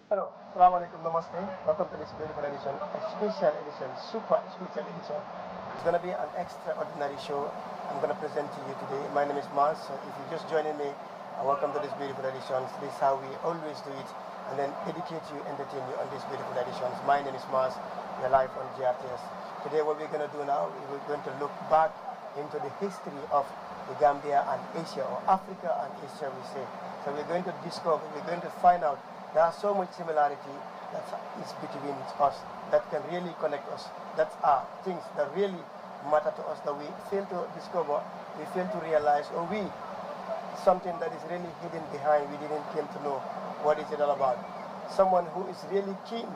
Hello, Assalamu alaikum, namaste. Welcome to this beautiful edition, a special edition, super special edition. It's going to be an extraordinary show I'm going to present to you today. My name is Mars. So if you're just joining me, welcome to this beautiful edition. This is how we always do it, and then educate you, entertain you on these beautiful editions. My name is Mars. We're live on GRTS. Today, what we're going to do now, we're going to look back into the history of the Gambia and Asia, or Africa and Asia, we say. So we're going to discover, we're going to find out there are so much similarity that is between us that can really connect us. That are things that really matter to us that we fail to discover, we fail to realize, or we something that is really hidden behind. We didn't came to know what is it all about. Someone who is really keen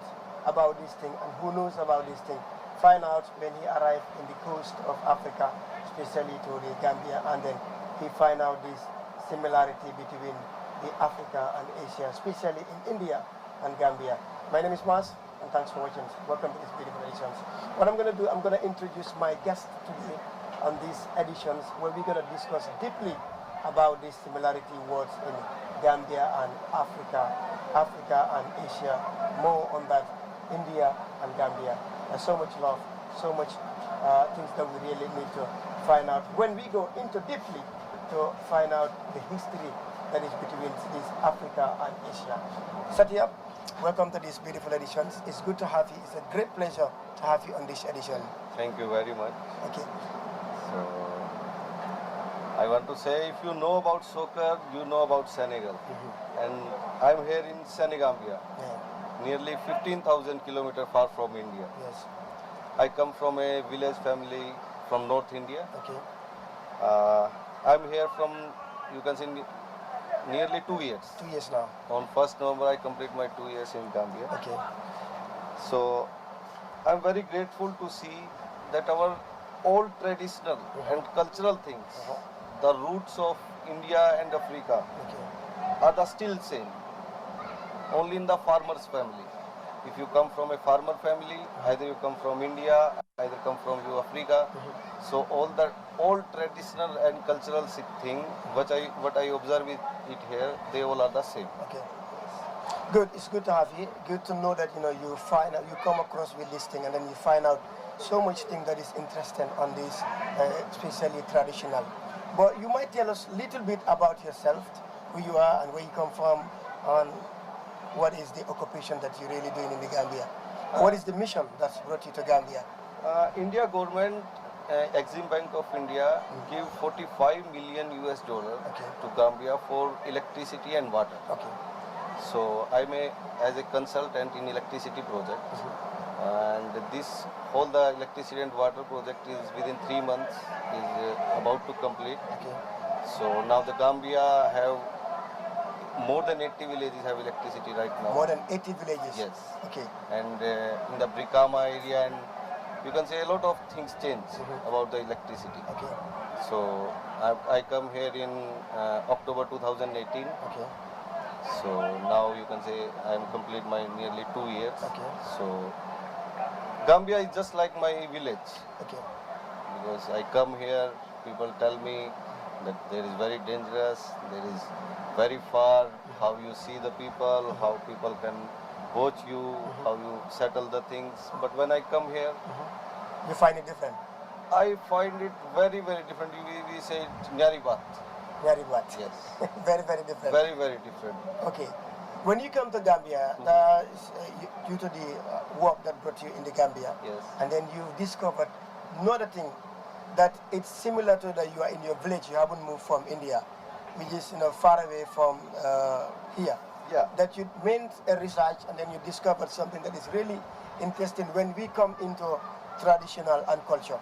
about this thing and who knows about this thing find out when he arrived in the coast of Africa, especially to the Gambia, and then he find out this similarity between the Africa and Asia, especially in India and Gambia. My name is Mas, and thanks for watching. Welcome to this beautiful editions. What I'm going to do, I'm going to introduce my guest today on these editions, where we're going to discuss deeply about these similarity words in Gambia and Africa, Africa and Asia, more on that, India and Gambia. There's so much love, so much things that we really need to find out when we go into deeply to find out the history that is between this Africa and Asia. Satya, welcome to these beautiful editions. It's good to have you. It's a great pleasure to have you on this edition. Thank you very much. Okay. So, I want to say, if you know about soccer, you know about Senegal. And I'm here in Senegambia, nearly 15,000 kilometers far from India. Yes. I come from a village family from North India. Okay. I'm here from, you can say, nearly 2 years. 2 years now. On 1st November, I complete my 2 years in Gambia. Okay. So, I'm very grateful to see that our old traditional and cultural things, the roots of India and Africa, are the still same. Only in the farmer's family. If you come from a farmer family, either you come from India, either come from Africa. So all the old traditional and cultural thing, what I observe it here, they all are the same. Okay. Good. It's good to have you. Good to know that you find out, you come across with this thing, and then you find out so much thing that is interesting on this, especially traditional. But you might tell us a little bit about yourself, who you are and where you come from, and what is the occupation that you're really doing in the Gambia? What is the mission that's brought you to Gambia? India government, Exim Bank of India, give 45 million US dollar to Gambia for electricity and water. Okay. So I'm as a consultant in electricity project, and this whole the electricity and water project is within 3 months is about to complete. Okay. So now the Gambia have more than 80 villages have electricity right now. More than 80 villages? Yes. Okay. And in the Brikama area, and you can say a lot of things change about the electricity. Okay. So I come here in October 2018. Okay. So now you can say I'm complete my nearly 2 years. Okay. So Gambia is just like my village. Okay. Because I come here, people tell me that there is very dangerous, there is very far, how you see the people, how people can watch you, how you settle the things. But when I come here, you find it different? I find it very, very different. We say Nyaribat. Nyaribat. Yes. Very, very different. Very, very different. Okay. When you come to Gambia, due to the work that brought you in the Gambia, yes, and then you've discovered another thing, that it's similar to that you are in your village, you haven't moved from India, which is far away from here. Yeah. That you made a research and then you discovered something that is really interesting when we come into traditional and culture.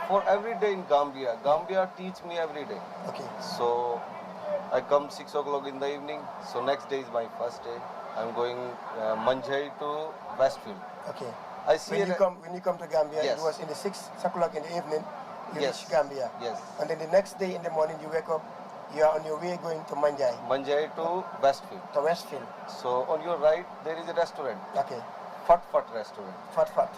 For every day in Gambia, Gambia teach me every day. Okay. So I come 6 o'clock in the evening. So next day is my first day. I'm going Manjai to Westfield. Okay. I see when you come to Gambia, yes, it was in the 6 o'clock in the evening. You yes, reach Gambia. Yes. And then the next day in the morning, you wake up. You are on your way going to Manjai. Manjai to Westfield. To Westfield. So on your right there is a restaurant. Okay. Fat Fat restaurant. Fat Fat.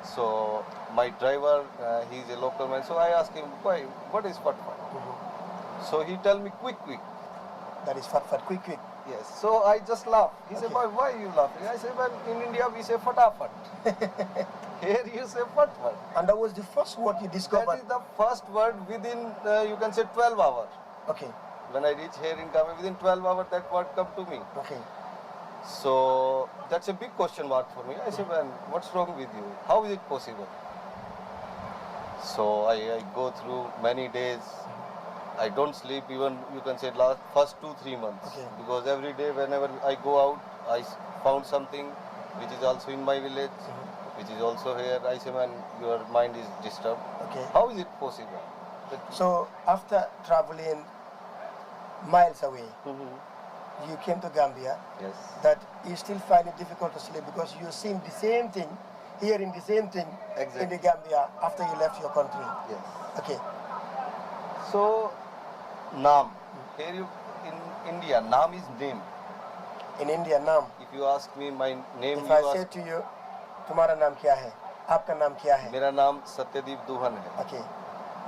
So my driver, he is a local man. So I asked him, why? What is Fat Fat? So he tell me quick. That is Fat Fat, quick. Yes. So I just laugh. He said, Okay. why are you laughing? I said, well, in India we say fatafat. Here you say fatfat. And that was the first word you That discovered. is the first word within, you can say, 12 hours. Okay. When I reach here in Gambia, within 12 hours that word come to me. Okay. So that's a big question mark for me. I said, well, what's wrong with you? How is it possible? So I go through many days. I don't sleep even, you can say, first 2-3 months. Okay. Because every day whenever I go out, I found something which is also in my village, which is also here. I say, man, your mind is disturbed. Okay. How is it possible? So after traveling miles away, you came to Gambia, Yes. that you still find it difficult to sleep because you're seeing the same thing, hearing the same thing in Exactly. the Gambia after you left your country. Yes. Okay. So, Naam. Here you, in India, Naam is name. In India, Naam. If you ask me my name, If you I say ask, to you, तुम्हारा नाम क्या है? आपका नाम क्या है? मेरा नाम सत्यदीप दुहन है. Okay.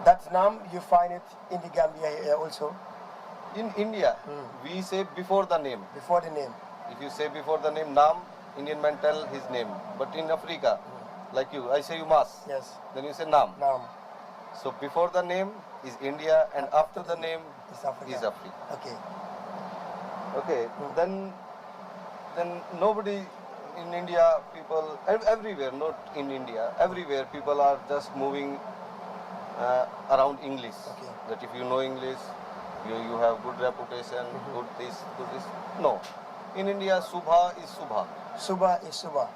That Naam, you find it in the Gambia here also, In India, we say before the name. before the name. If you say before the name Naam, Indian man tell his name. But in Africa, like you, I say you must. Yes. Then you say Naam. Naam So before the name is India, and after the name is Africa. is Africa. Okay. Okay. Then nobody in India, people everywhere, not in India, everywhere people are just moving around English. Okay. That if you know English, you have good reputation, good this, good this. No. In India, Subha is Subha. Suba is Suba.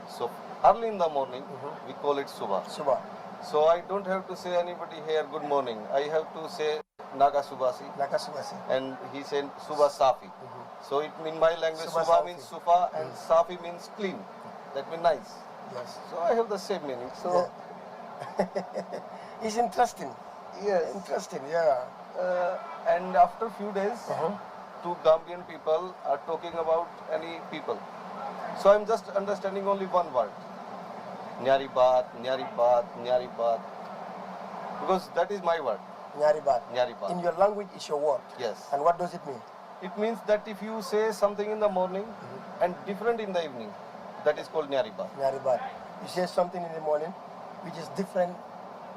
So early in the morning, we call it Subha. Suba. So I don't have to say anybody here good morning. I have to say Naga Subasi, Laka Subasi. and he said Subha Safi. So it in my language Subha Subha Safi. means Sufa and Safi means clean. That means nice. Yes. So I have the same meaning. So It's interesting. yes. Interesting, yeah. And after few days, two Gambian people are talking about any people. So I'm just understanding only one word. Nyari baat, nyari baat, nyari baat. Because that is my word. Nyaribat. Nyari baat. In your language, it's your word. Yes. And what does it mean? It means that if you say something in the morning and different in the evening, that is called nyari baat. Nyaribat. You say something in the morning, which is different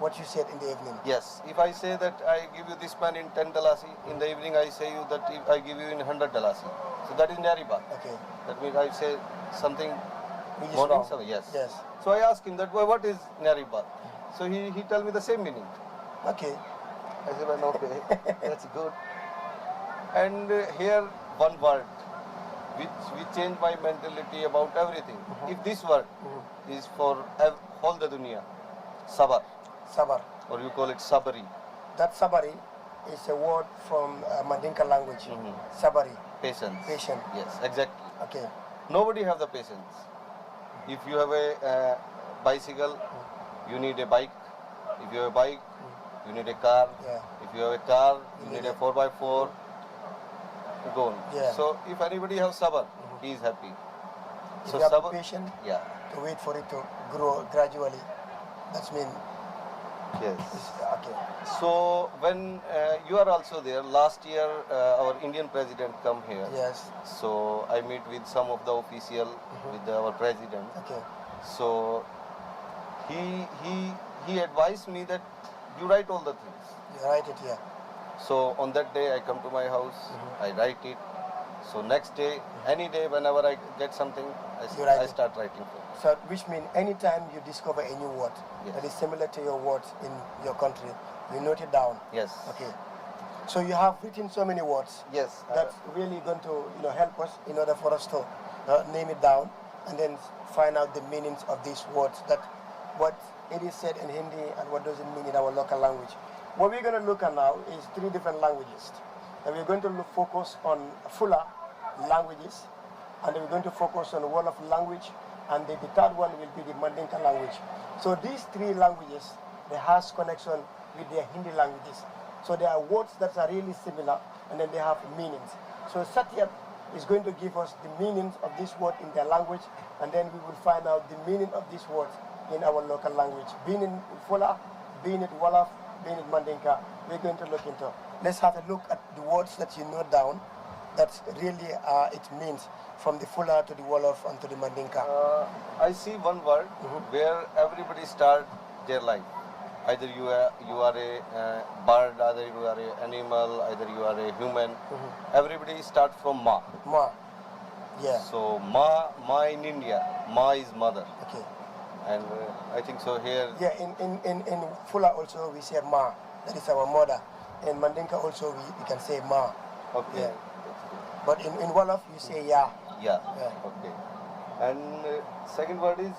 what you said in the evening. Yes. If I say that I give you this pen in 10 dalasi, in the evening I say you that if I give you in 100 dalasi. So that is nyari baat. Okay. That means I say something Which is morning, wrong. so yes. Yes. So I asked him that, "Well, what is nyari baat?" So he tell me the same meaning. Okay. I said, well, okay, that's good. And here one word, which changed my mentality about everything. If this word is for whole the dunya, sabar, Sabar. or you call it sabari, That sabari is a word from Mandinka language. Sabari. patience. Patient. Yes, exactly. Okay. Nobody have the patience. If you have a bicycle, you need a bike. If you have a bike, you need a car. Yeah. If you have a car, you need a 4x4. Go on. Yeah. So if anybody has sabar, he is happy. If So you have sabar, patient yeah, to wait for it to grow gradually, that's mean. yes. Okay. So when you are also there, last year our Indian president come here. Yes. So I meet with some of the official, with our president. Okay. So he advised me that you write all the things. You write it here. So on that day I come to my house, I write it. So next day, any day whenever I get something, You write I it. start writing for it. So which means anytime you discover a new word Yes. that is similar to your words in your country, you note it down. Yes. Okay. So you have written so many words. Yes. That's really going to help us in order for us to name it down and then find out the meanings of these words, that what it is said in Hindi and what does it mean in our local language. What we're going to look at now is 3 different languages. And we're going to focus on Fula languages, and then we're going to focus on Wolof language, and the third one will be the Mandinka language. So these 3 languages, they has connection with their Hindi languages. So there are words that are really similar, and then they have meanings. So Satyam is going to give us the meanings of this word in their language, and then we will find out the meaning of these words in our local language. Being in Fula, being it Wolof, being it Mandinka, we're going to look into. Let's have a look at the words that you note down, That's really it means from the Fula to the Wolof and to the Mandinka. I see one word where everybody start their life. Either you are a bird, either you are an animal, either you are a human. Everybody start from Ma. Ma. Yeah. So Ma in India, Ma is mother. Okay. And I think so here. Yeah, in Fula also we say Ma, that is our mother. In Mandinka also we can say Ma. Okay. Yeah. But in Wolof you say Ya. Yeah. Yeah. Okay. And second word is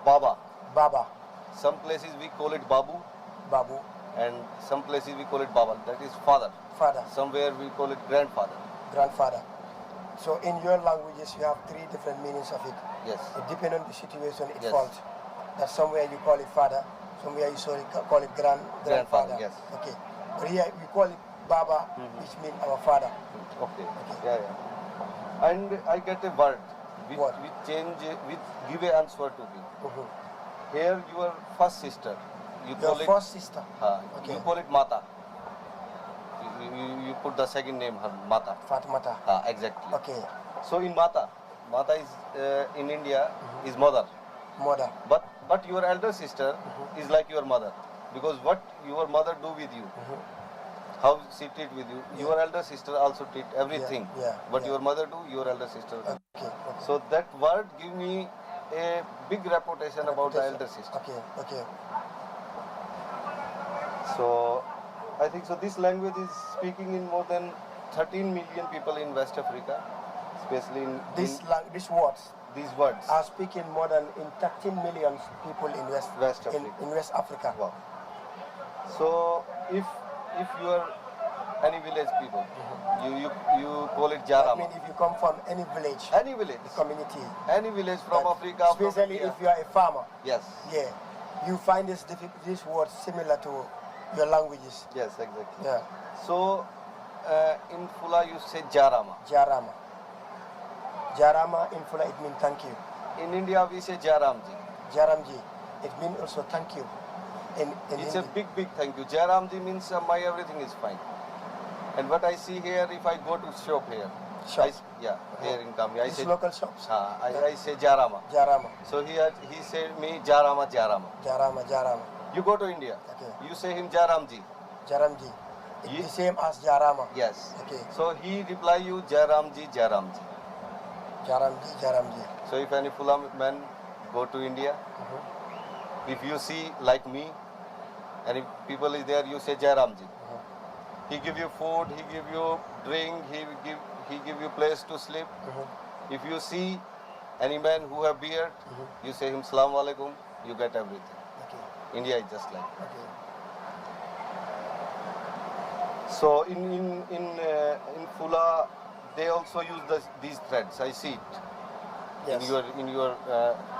Baba. Baba. Some places we call it Babu, Babu. and some places we call it Baba. That is father. Father. Somewhere we call it grandfather. Grandfather. So in your languages you have three different meanings of it. Yes. Depending on the situation it Yes. falls. That somewhere you call it father, somewhere you call it grandfather. Yes. Okay. But here we call it Baba, which means our father. Okay. Yeah. And I get a word which What? which give an answer to me. Here your first sister, you Your call first sister. it. Okay. You call it Mata. You put the second name her Mata. Fatimata. Exactly. Okay. So in Mata is in India is mother. Mother. But your elder sister is like your mother, because what your mother do with you, how she treat with you, your elder sister also treat everything. Yeah. What your mother do, your elder sister do. Okay. So that word give me a big reputation about the elder sister. Okay. So I think so this language is speaking in more than 13 million people in West Africa, especially in These words these words. are speaking more than in 13 million people in West Africa. in West Africa. Wow. So if you are any village people, you call it I Jarama. mean, if you come from any village, Any village. community, Any village from but Africa. from especially India. if you are a farmer, Yes. yeah, you find this word similar to your languages. Yes, exactly. Yeah, So in Fula you say Jarama. Jarama. Jarama in Fula it means thank you. In India we say Jaramji. Jaramji, it means also thank you. In It's Hindi. a big thank you. Jaramji means my everything is fine. And what I see here, if I go to shop here, Shop. here in Gambia, I These say local shops. I say Jarama. Jarama, So he said me Jarama. Jarama. You go to India, Okay. you say him Jaramji. Jaramji. It's Ye- the same as Jarama. Yes. Okay. So he reply you Jaramji. Jaramji. So if any Fula man go to India, if you see like me, and if people is there, you say Jaramji. He give you food, he give you drink, he give you place to sleep. If you see any man who have beard, you say him Salaam Alaikum, you get everything. Okay. India is just like. Okay. So in Fula, they also use these threads. I see it. Yes. In your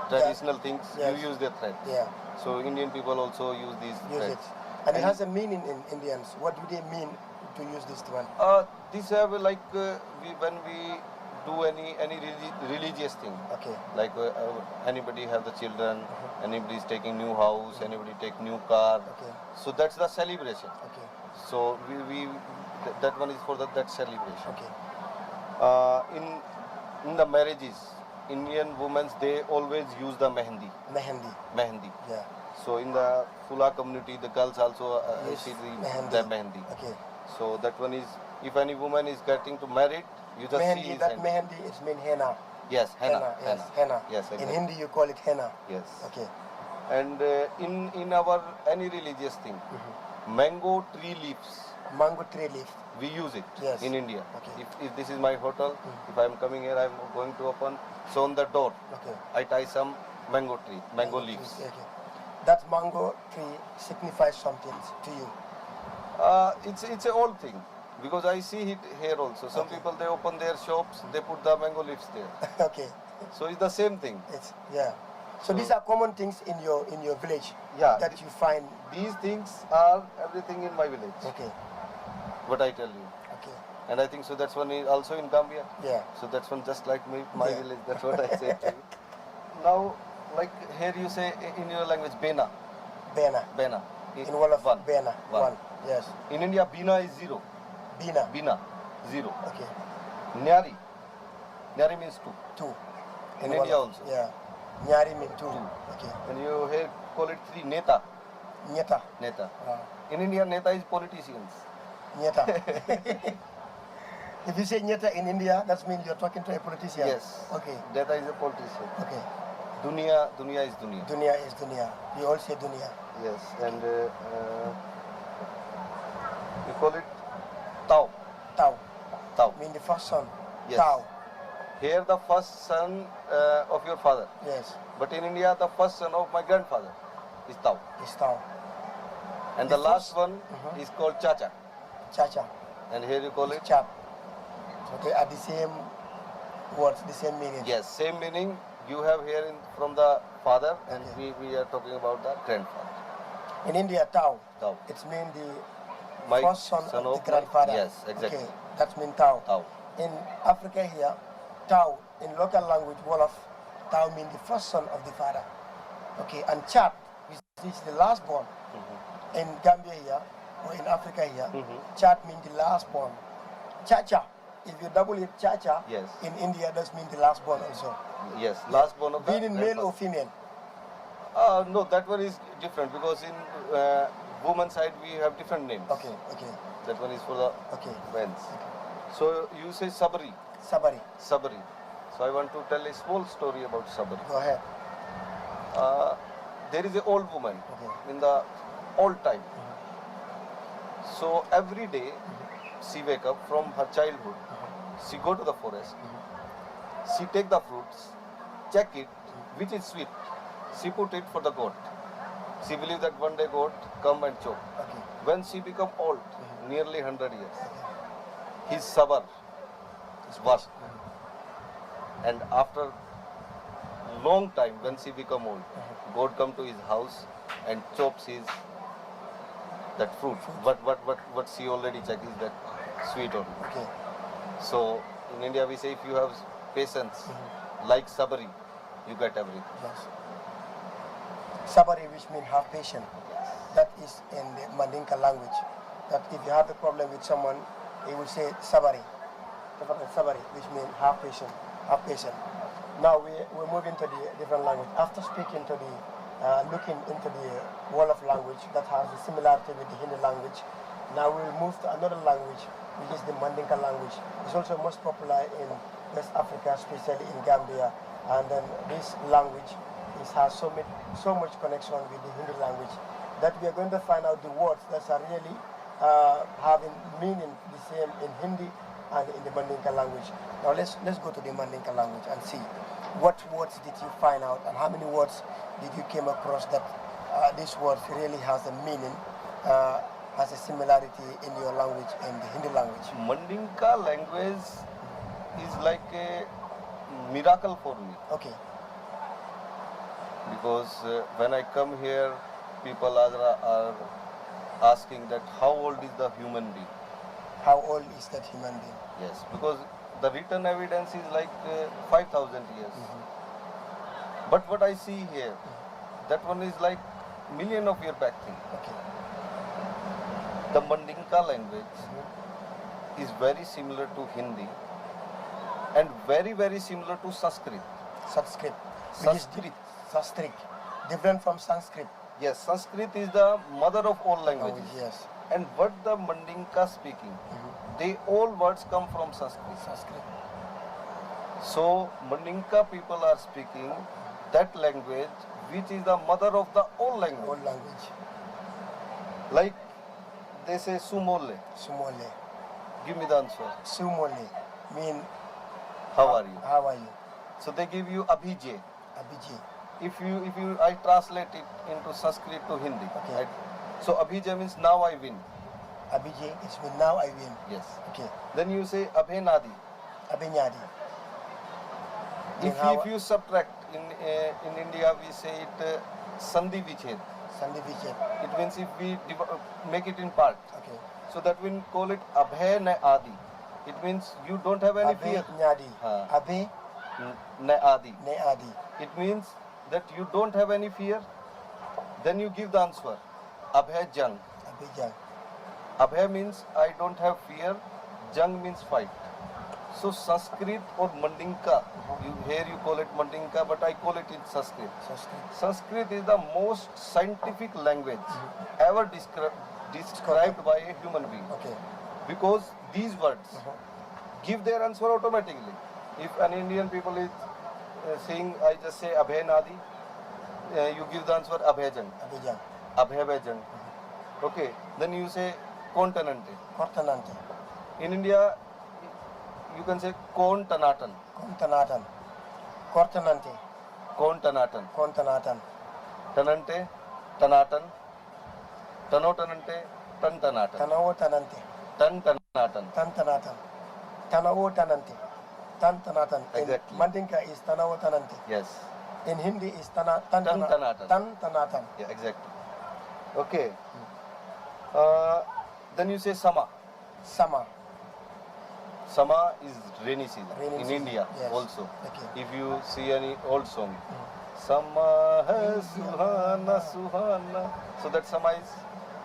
traditional things, Yes. you use the threads. Yeah. So Indian people also use these Use threads. it. And it has a meaning in Indians. What do they mean to use this one? These have like when we do any religious thing, Okay. like anybody have the children, anybody is taking new house, anybody take new car. Okay. So that's the celebration. Okay. So that one is for that celebration. Okay. In the marriages, Indian women they always use the mehendi. Mehendi. Yeah. So in the Fula community, the girls also Use see mehendi. the mehendi. Okay. So that one is, if any woman is getting to married, you just see Mehendi. his That hand. mehendi is mean henna. Yes, henna. Yes. Henna. Yes, In exactly. Hindi you call it henna. Yes. Okay. And in our any religious thing, mango tree leaves, Mango tree leaf. we use it Yes. in India. Okay. If this is my hotel, if I am coming here, I am going to open. So on the door, Okay. I tie some mango leaves. Okay. That mango tree signifies something to you. It's an old thing, because I see it here also. Some people they open their shops, they put the mango leaves there. Okay. So it's the same thing. It's So these are common things in your village. Yeah. That you find. These things are everything in my village. Okay. What I tell you. Okay. And I think so that's one is also in Gambia. Yeah. So that's one just like my Yeah. village. That's what I say to you. Now, like here you say in your language Bena. Bena. In In Wolof, one. Bena. One. One. Yes. In India Bina is zero. Bina. Bina, zero. Okay. Nyari. Nyari means two. Two. In India also. Yeah. Nyari means two. Two. Okay. And you here call it three. Neta. Nyeta. Neta. Ah. In India, Neta is politicians. Nyeta. If you say Nyeta in India, that means you're talking to a politician. Yes. Okay. Neta is a politician. Okay. Dunia is dunia. Dunya is dunya. We all say dunya. Yes. And we call it Tao. Tao. Tao. Mean the first son. Yes. Tao. Here the first son of your father. Yes. But in India, the first son of my grandfather is Tao. It's Tao. And The the last first- one is called Chacha. Chacha. And here you call it? Chap. So they are the same words, the same meaning. Yes, same meaning you have here from the father, and Okay. we are talking about the grandfather. In India, Tao. Tao. It's mean the My first son of my- the grandfather. Yes, exactly. Okay. That's mean Tao. Tao. In Africa here, Tao, in local language, Wolof, Tao means the first son of the father. Okay, and Chat, which is the last born. In Gambia here, or in Africa here, Chat means the last born. Chacha, if you double it, Chacha, Yes. in India, does mean the last born also. Yes, last one of the Being in male or grandfather. female? No, that one is different because in woman side we have different names. Okay, okay, That one is for the okay. men's. So you say Sabri. Sabari, Sabri. So I want to tell a small story about Sabri. go ahead. There is an old woman Okay. in the old time. So every day she wake up from her childhood. She go to the forest. She take the fruits, check it, which is sweet. She put it for the goat. She believe that one day goat come and choke. Okay. When she become old, nearly 100 years, his sabar work. And after long time, when she become old, God come to his house and chops his that fruit. What she already checked is that sweet or not. Okay. So in India we say if you have patience like sabari, you get everything. Yes. Sabari, which means have patience. That is in the Mandinka language. That if you have a problem with someone, he will say sabari. Sabari, which means have patience. Have patience. Now we're moving to the different language. After speaking to the, looking into the Wolof language that has a similarity with the Hindi language, now we'll move to another language, which is the Mandinka language. It's also most popular in West Africa, especially in Gambia. And then this language has so much connection with the Hindi language that we are going to find out the words that are really having meaning the same in Hindi and in the Mandinka language. Now let's go to the Mandinka language and see what words did you find out and how many words did you came across that this word really has a meaning, has a similarity in your language and the Hindi language. Mandinka language is like a miracle for me Okay. because when I come here, people are asking that how old is the human being? How old is that human being? Yes, because the written evidence is like 5,000 years. But what I see here, that one is like million of year back thing. Okay. The Mandinka language is very similar to Hindi and very similar to Sanskrit. Sanskrit. Sanskrit. Sanskrit. Different from Sanskrit. Yes, Sanskrit is the mother of all languages. Yes. And what the Mandinka speaking, they all words come from Sanskrit. Sanskrit. So Mandinka people are speaking that language which is the mother of the all language. Old language. Like they say Sumole. Sumole. Give me the answer. Sumole mean How are you? how are you? So they give you Abhije. Abhiji. If you I translate it into Sanskrit to Hindi. Okay. So Abhije means now I win. Abhiji is mean now I win. Yes. Okay. Then you say Abhenadi. Abinyadi. If you subtract in India we say it Sandhi Viched. Sandhi Viched. It means if we make it in part. Okay. So that we call it Abhay Na Adi. It means you don't have any fear. Abinyadi. Haan. Abhi Na Adi. ne adi. It means that you don't have any fear. Then you give the answer. Abhay Jang. Abhijang. Abhay means I don't have fear. Jang means fight. So Sanskrit or Mandinka, here you call it Mandinka, but I call it in Sanskrit. Sanskrit is the most scientific language ever described by a human being. Okay. Because these words give their answer automatically. If an Indian people is saying, I just say Abhay Nadi, you give the answer Abhajan. Abidjan. Abhajan. Okay. Then you say Kontanante. Kortanante. In India, you can say Kontanatan. Kontanatan. Kortanante. Kontanatan. Kontanatan. Tanante, Tanatan. Tanotanante, Tantanatan. Tanawo tanante. Tantanatan. Tantanatan. Tanawo tanante. Tantanatan. Exactly. In Mandinka is Tanawo tanante. Yes. In Hindi is Tantanatan. Tantanatan. Yeah, exactly. Okay. Then you say Sama. Sama. Sama is rainy season Rainy in season, India yes. also. Okay. If you see any old song, Sama hai suhana suhana. So that Sama is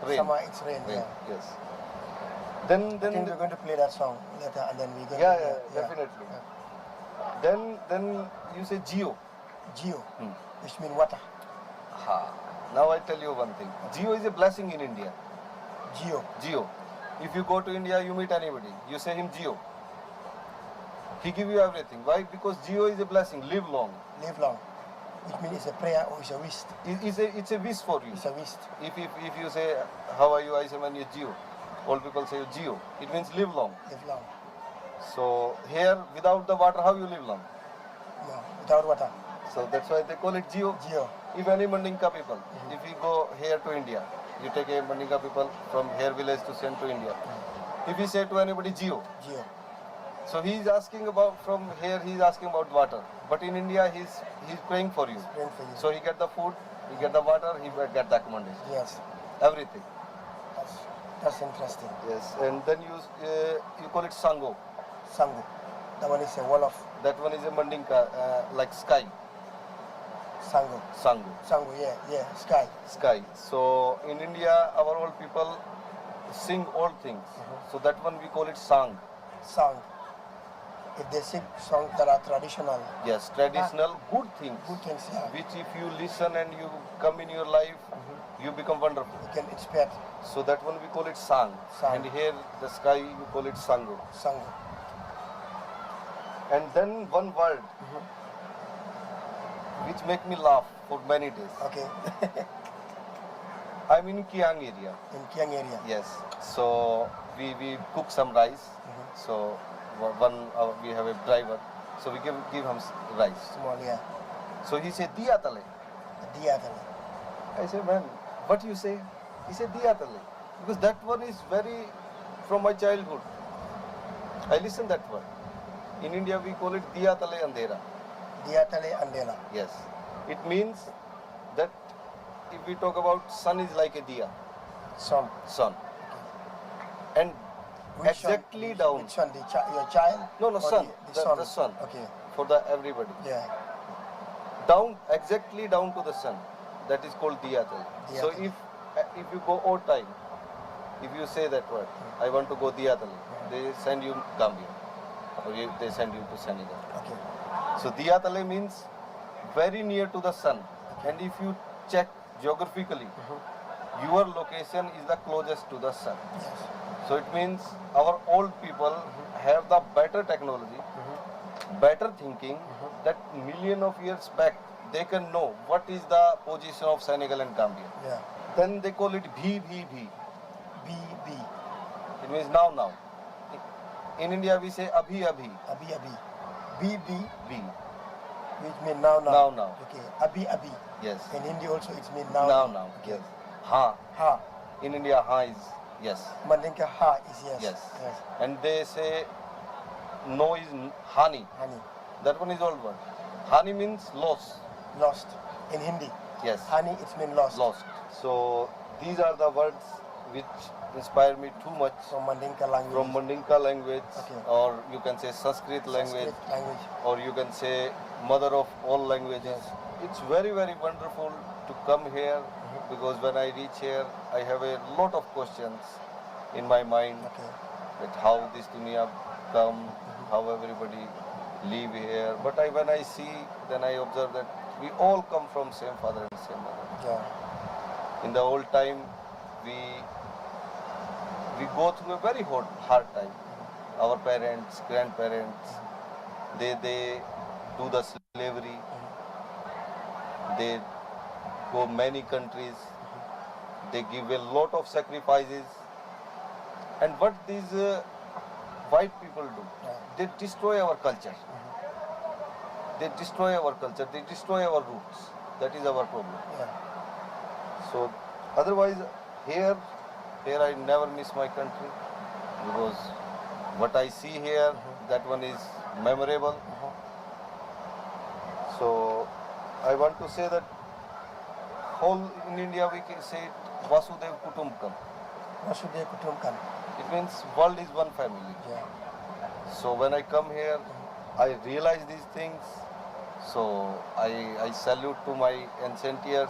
rain. Sama, it's rain. Rain, Yeah. yes. Then I think we're going to play that song later, and then we're going yeah, to definitely. Yeah. Then you say Geo. Geo, Hmm. which means water. Ha. Now I tell you one thing. Geo is a blessing in India. Geo. Geo. If you go to India, you meet anybody, you say him Geo. He give you everything. Why? Because Geo is a blessing. Live long. Live long. Which means it's a prayer or it's a wish. It's a wish for you. It's a wish. If you say, how are you? I say, man, you're Geo. All people say Geo. It means live long. Live long. So here, without the water, how you live long? No, without water. So that's why they call it Geo. Geo. If any Mandinka people, if you go here to India, you take a Mandinka people from here village to send to India. If you say to anybody Geo, Geo. so he is asking about from here, he is asking about water. But in India, he's praying for you. Praying for you. So he get the food, he get the water, he get the accommodation, Yes. everything. That's interesting. Yes, and then you call it Sango. Sangu. That one is a wall of That one is a Mandinka, like sky. Sangu. Sango, Sangu, yeah. Sky. sky. So in India, our old people sing all things. So that one we call it sang. Song. If they sing songs that are traditional, Yes, traditional good things. good things, yeah, Which if you listen and you come in your life, you become wonderful. you can inspire So that one we call it sang. Sang. And here the sky we call it sango. Sangu. And then one word which make me laugh for many days. Okay. I'm in Kiang area. In Kiang area. Yes. So we cook some rice. So we have a driver. So we give him rice. Small, yeah. So he said diya tale. Diatale. I said, man, what you say? He said diya tale. Because that one is very from my childhood. I listen that word. In India we call it diya tale andhera. Diatale Andela. Yes. It means that if we talk about sun is like a diya. Son. Sun. And Which exactly son? down. Which son? Your child? No, Or sun. The son. The sun. Okay. For the everybody. Yeah. Down, exactly down to the sun. That is called diyatal. So Diyatal. if you go odd time, if you say that word, I want to go diyatal, they send you Gambia. Or they send you to Senegal. Okay. So Diyatale means very near to the sun. And if you check geographically, your location is the closest to the sun. Yes. So it means our old people have the better technology, better thinking, that million of years back they can know what is the position of Senegal and Gambia. Yeah. Then they call it bhi. B. It means now. In India we say abhi. Abi. B. Bhi. Which means now. Now. Okay. Abi. Yes. In Hindi also it means now. Now. Okay. Yes. Ha. Ha. In India ha is yes. Mandinka ha is yes. Yes. Yes. And they say no is hani. Honey. That one is old word. Hani means loss. Lost. In Hindi. Yes. Honey it means lost. Lost. So these are the words which inspire me too much From Mandinka language. from Mandinka language, Okay. or you can say Sanskrit language, Sanskrit language. or you can say mother of all languages. It's very, very wonderful to come here because when I reach here, I have a lot of questions in my mind Okay. that how this dunya come, how everybody live here. But when I see, then I observe that we all come from same father and same mother. Yeah. In the old time, we go through a very hard time. Our parents, grandparents, they do the slavery. They go many countries. They give a lot of sacrifices. And what these white people do, they destroy our culture. They destroy our culture. They destroy our roots. That is our problem. Yeah. So otherwise, here I never miss my country, because what I see here, that one is memorable. So I want to say that whole in India we can say it, Vasudev Kutumbakam. Vasudev Kutumbakam. It means world is one family. Yeah. So when I come here, I realize these things. So I salute to my ancient years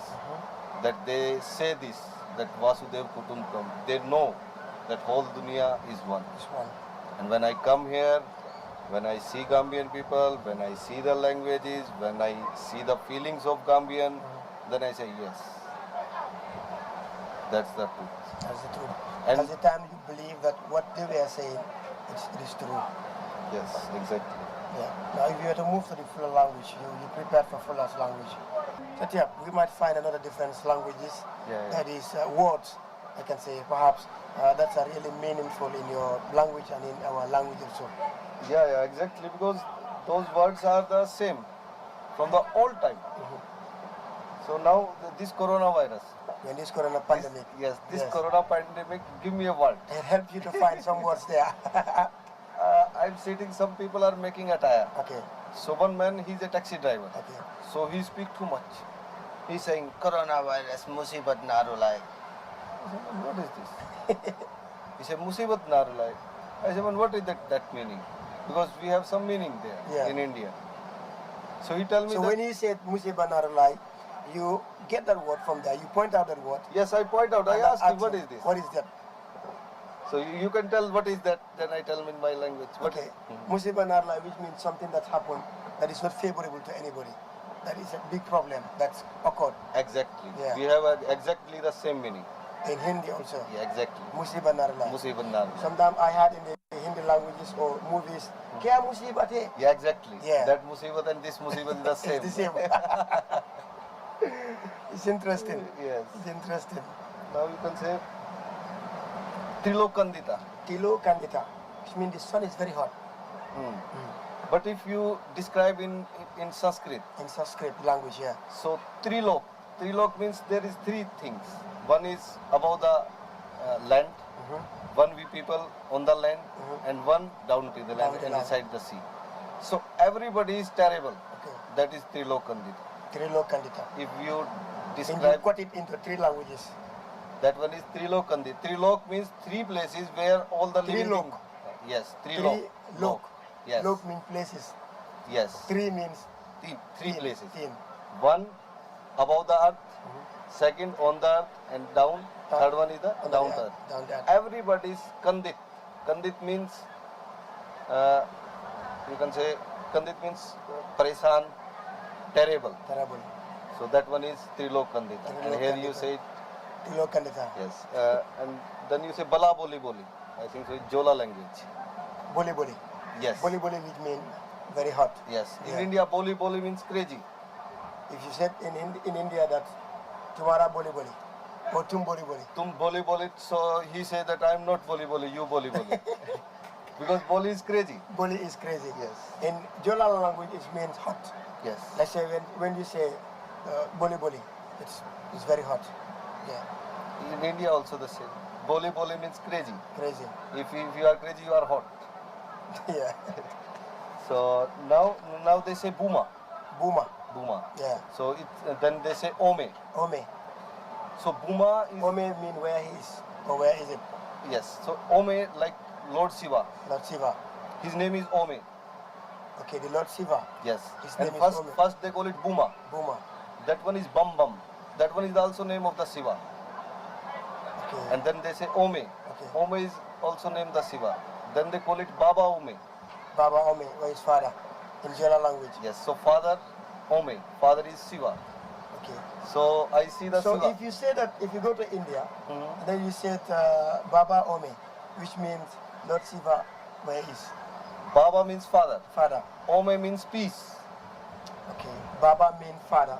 that they say this, that Vasudev Kutumbakam. They know that whole dunya is one. This one. And when I come here, when I see Gambian people, when I see the languages, when I see the feelings of Gambian, then I say yes. That's the truth. That's the truth. And At the time you believe that what they were saying, it is true. yes, exactly. Yeah. Now, if you were to move to the Fula language, you prepared for Fula's language. But yeah, we might find another different languages. Yeah. That is words, I can say, perhaps that's are really meaningful in your language and in our language also. Yeah, exactly. Because those words are the same from the old time. So now this coronavirus. When this corona pandemic. This corona pandemic, give me a word. It helped you to find some words there. I'm sitting, some people are making attire. Okay. So one man, he's a taxi driver. Okay. So he speaks too much. He's saying, coronavirus, musibat narulai. I said, "Man, what is this?" He said, musibat narulai. I said, "Man, what is that meaning?" Because we have some meaning there in India. So he told me so that, when he said Musiba Narulai, you get that word from there, you point out that word. yes, I point out, I asked him, what is this? What is that? So you can tell what is that, then I tell him in my language. What Okay. is- Musiba Narulai, which means something that happened that is not favorable to anybody. That is a big problem that's occurred. Exactly. Yeah. We have exactly the same meaning. In Hindi also. Yeah, exactly. Musiba Narulai. Musibat narulai. Sometimes I had in the Hindi languages or movies, Kya musibat hai? Yeah, exactly. Yeah. That musibat and this musibat is the same. It's the same. It's interesting. Yes. It's interesting. Now you can say Trilokandita. Tilo Kandita, which means the sun is very hot. But if you describe in Sanskrit, In Sanskrit language, yeah. so Trilok. Trilok means there is three things. One is above the land, one we people on the land, and one down to the Down land to the and land. inside the sea. So everybody is terrible. Okay. That is Trilokandita. Trilo Kandita. If you And you describe, got it into three languages. that one is Trilokandita. Trilok means three places where all the living Trilok. things. Yes, Trilok. Lok. Yes. Lok means places. Yes. Three means Three places. Teen. One above the earth, second on the earth and down, third one is the On down the the earth, earth. down there. Everybody is Kandit. Kandit means, you can say, Kandit means paresan, terrible. Terrible. So that one is Trilok Kandita. And here you Trilokandita. say, Tilo Kandita. yes. And then you say Bala Boli Boli. I think so it's Jola language. Boli Boli. Yes. Boli Boli which means very hot. Yes. In Yeah. India, Boli Boli means crazy. If you said in India that Tumara Boli Boli or Tum Boli Boli. Tum Boli Boli. So he said that I am not Boli Boli, you Boli Boli. Because Boli is crazy. Boli is crazy. Yes. In Jola language it means hot. Yes. Let's say when you say Boli Boli, it's very hot. Yeah. In India also the same. Boli Boli means crazy. Crazy. If you are crazy, you are hot. Yeah. So now they say Buma. Buma. Buma. Yeah. So then they say Ome. Ome. So Buma is, Ome mean where he is or where is it? yes. So Ome like Lord Shiva. Lord Shiva. His name is Ome. Okay, the Lord Shiva. Yes. His And name is Ome. first they call it Buma. Buma. That one is Bam Bam. That one is also name of the Shiva. Okay. And then they say Ome. Okay. Ome is also named the Shiva. Then they call it Baba Ome. Baba Ome, or his father, in Jela language. Yes, so father, Ome. Father is Shiva. Okay. So I see the So Shiva. if you say that, if you go to India, Mhm. and then you said Baba Ome, which means Lord Shiva, where is Baba means father. father. Ome means peace. Okay. Baba means father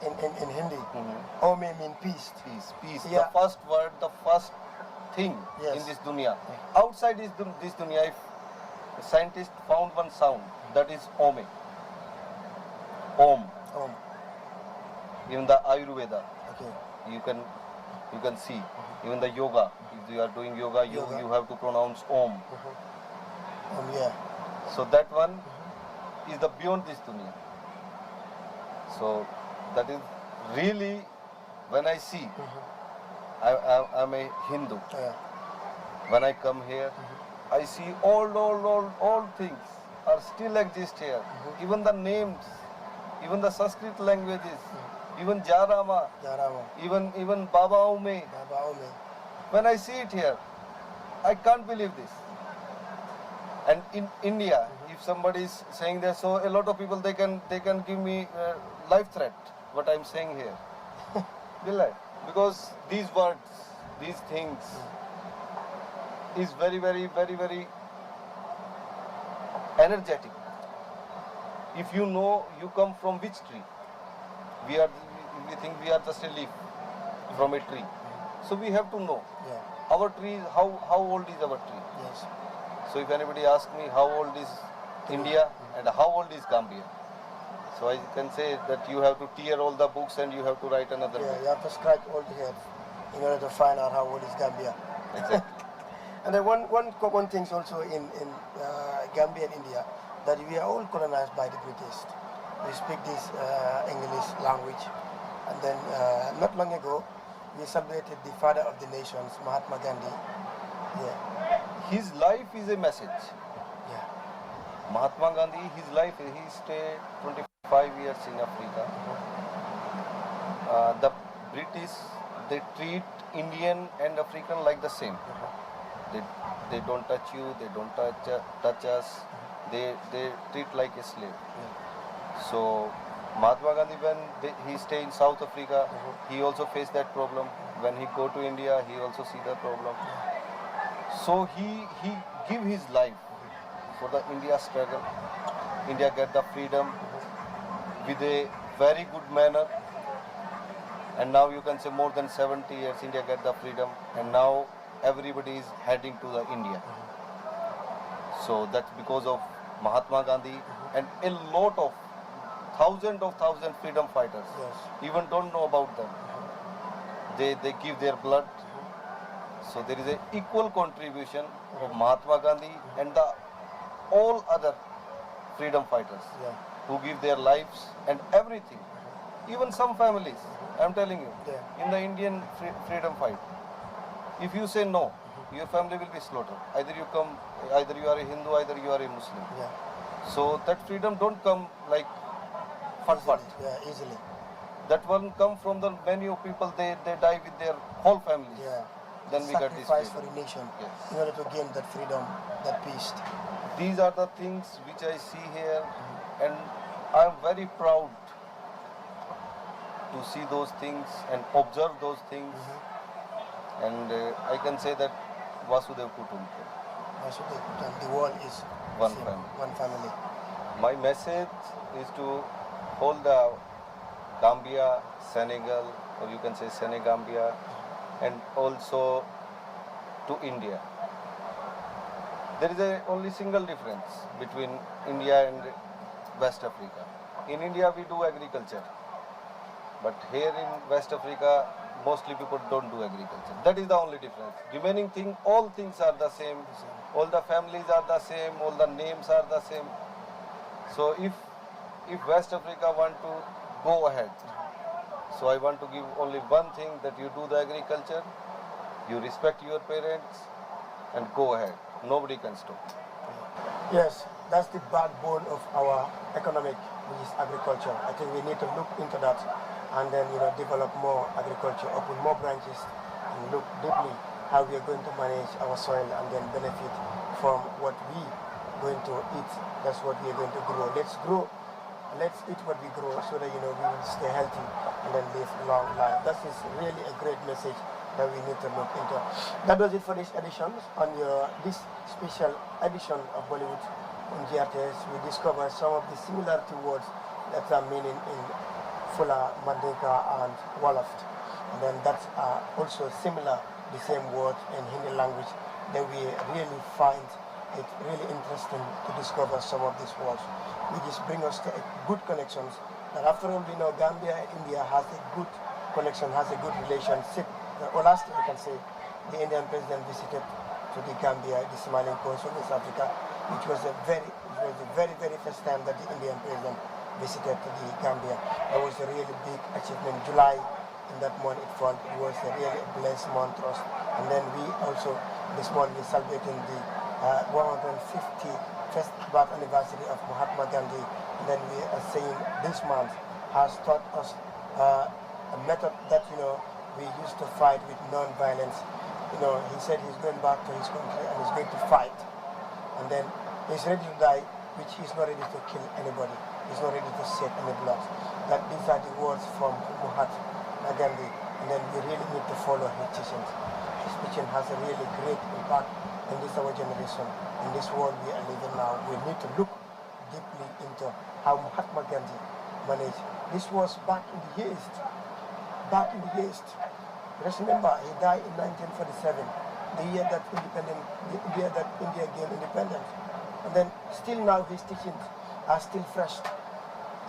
in Hindi. Mhm. Ome means peace. Peace. Yeah. The first word, the first thing Yes. in this dunya. Outside this dunya, if a scientist found one sound, that is Ome. Om. Om. Even the Ayurveda, Okay. you can see. Even the yoga, if you are doing yoga, Yoga. you have to pronounce Om. Yeah. So that one is the beyond this dunya. So that is really, when I see, I'm a Hindu. Yeah. When I come here, I see all things are still exist here. Even the names, even the Sanskrit languages, even Jarama, Jarama. even Baba Ome. Baba Ome. When I see it here, I can't believe this. And in India, if somebody is saying that, so a lot of people they can give me life threat. What I'm saying here, will I? Because these words, these things, is very energetic. If you know you come from which tree, we think we are just a leaf from a tree. So we have to know Yeah. our tree. How old is our tree? Yes. So if anybody asks me how old is India and how old is Gambia, so I can say that you have to tear all the books and you have to write another Yeah, book. you have to scratch all the head in order to find out how old is Gambia. Exactly. And then one common thing also in Gambia and India, that we are all colonized by the British. We speak this English language. And then not long ago, we celebrated the father of the nations, Mahatma Gandhi. Yeah. His life is a message. Yeah. Mahatma Gandhi, his life, he stayed 25 years in Africa. The British, they treat Indian and African like the same. They don't touch you, they don't touch us. They treat like a slave. So Mahatma Gandhi, when he stay in South Africa, he also faced that problem. When he go to India, he also see the problem. So he give his life for the India struggle. India get the freedom with a very good manner. And now you can say more than 70 years India get the freedom, and now everybody is heading to the India. So that's because of Mahatma Gandhi and a lot of thousands freedom fighters. Yes. Even don't know about them. They give their blood. So there is an equal contribution of Mahatma Gandhi and the all other freedom fighters Yeah. who give their lives and everything. Even some families, I'm telling you, Yeah. in the Indian freedom fight, if you say no, your family will be slaughtered. Either you are a Hindu, either you are a Muslim. Yeah. So that freedom don't come like fat. Yeah, easily. That one come from the many of people, they die with their whole families. Yeah. Then we get this Sacrifice for freedom. the nation Yes. in order to gain that freedom, that peace. These are the things which I see here, and I am very proud to see those things and observe those things. And I can say that Vasudev Kutumbakam. Also, the world is One same, family. One family. My message is to hold the Gambia, Senegal, or you can say Senegambia, and also to India. There is a only single difference between India and West Africa. In India we do agriculture, but here in West Africa mostly people don't do agriculture. That is the only difference. Remaining thing, all things are the same. All the families are the same. All the names are the same. So if West Africa want to go ahead, so I want to give only one thing, that you do the agriculture, you respect your parents, and go ahead. Nobody can stop. Yes, that's the backbone of our economic, which is agriculture. I think we need to look into that and then develop more agriculture, open more branches, and look deeply how we are going to manage our soil and then benefit from what we going to eat. That's what we are going to grow. Let's grow. Let's eat what we grow so that, we will stay healthy and then live a long life. That is really a great message that we need to look into. That was it for this edition. On this special edition of Bollywood on GRTS, we discovered some of the similarity words that are meaning in Fula, Mandinka, and Wolof. And then that's also similar, the same word in Hindi language. Then we really find it really interesting to discover some of these words, which is bring us to a good connections. And after all, we know Gambia and India has a good connection, has a good relationship. Last year, I can say, the Indian president visited to the Gambia, the Smiling Coast of West Africa, which was the very, very first time that the Indian president visited to the Gambia. That was a really big achievement. July, in that month, it was a really blessed month for us. And then we also, this month, we're celebrating the 151st birth anniversary of Mahatma Gandhi. And then we are saying this month has taught us a method that, we used to fight with non-violence. He said he's going back to his country and he's going to fight. And then he's ready to die, which he's not ready to kill anybody. He's not ready to shed any blood. That these are the words from Mahatma Gandhi. And then we really need to follow his teachings. His teaching has a really great impact in this our generation. In this world we are living now, we need to look deeply into how Mahatma Gandhi managed. This was back in the East. Just remember, he died in 1947, the year that India gained independence. And then still now his teachings are still fresh.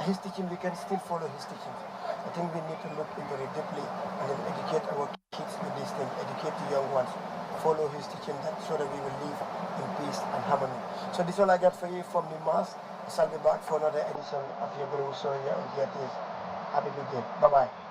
His teaching, we can still follow his teachings. I think we need to look into it deeply and then educate our kids with these things, educate the young ones, follow his teaching so that we will live in peace and harmony. So this is all I got for you from the Mars. I'll be back for another edition of your Guru Show here on GRTS. Have a good day. Bye-bye.